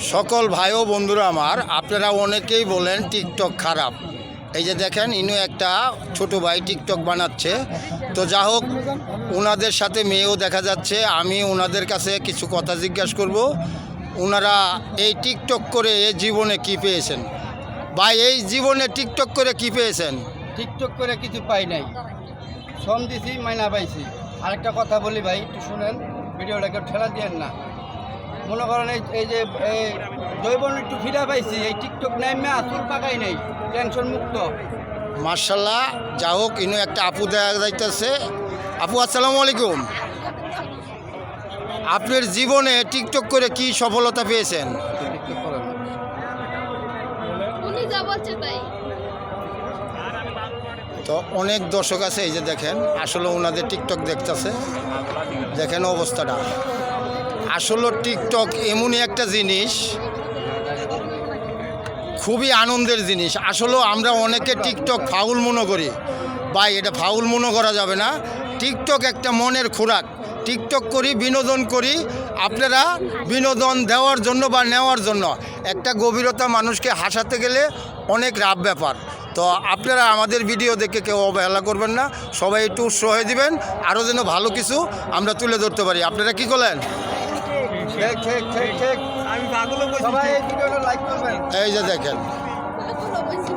সকল ভাই ও বন্ধুরা আমার, আপনারা অনেকেই বলেন টিকটক খারাপ। এই যে দেখেন, ইনু একটা ছোট ভাই টিকটক বানাচ্ছে। তো যা হোক, ওনাদের সাথে মেয়েও দেখা যাচ্ছে। আমি ওনাদের কাছে কিছু কথা জিজ্ঞাসা করব, ওনারা এই টিকটক করে এই জীবনে কি পেয়েছেন। ভাই, এই জীবনে টিকটক করে কি পেয়েছেন? টিকটক করে কিছু পাই নাই, শ্রম দিছি, মাইনা পাইছি। আরেকটা কথা বলি ভাই, একটু শুনেন, ভিডিওটাকে ঠেলা দিয়েন না। মনে করেন এই যে জৈবন একটু ফিরা পাইছি, এই টিকটক নাইমে আসুর পাকাই নেই, টেনশন মুক্ত। মার্শাল্লাহ, যা হোক, ইনু একটা আপু দেখা যাইতেছে। আপু, আসসালামু আলাইকুম। আপনার জীবনে টিকটক করে কি সফলতা পেয়েছেন? টিকটক করেন না। উনি যা বলছে তাই। তো অনেক দর্শক আছে, এই যে দেখেন, আসলে ওনাদের টিকটক দেখতেছে। দেখেন অবস্থাটা। আসলে টিকটক এমনই একটা জিনিস, খুবই আনন্দের জিনিস। আসলে আমরা অনেকে টিকটক ফাউল মনে করি। ভাই, এটা ফাউল মনে করা যাবে না। টিকটক একটা মনের খোরাক। টিকটক করি, বিনোদন করি। আপনারা বিনোদন দেওয়ার জন্য বা নেওয়ার জন্য, একটা গভীরতা মানুষকে হাসাতে গেলে অনেক রাব ব্যাপার। তো আপনারা আমাদের ভিডিও দেখে কেউ অবহেলা করবেন না, সবাই একটু উৎসাহ হয়ে দিবেন, আরও যেন ভালো কিছু আমরা তুলে ধরতে পারি। আপনারা কি করলেন? ঠিক ঠিক ঠিক ঠিক, সবাই এই ভিডিওটা লাইক করবেন। এই যে দেখেন,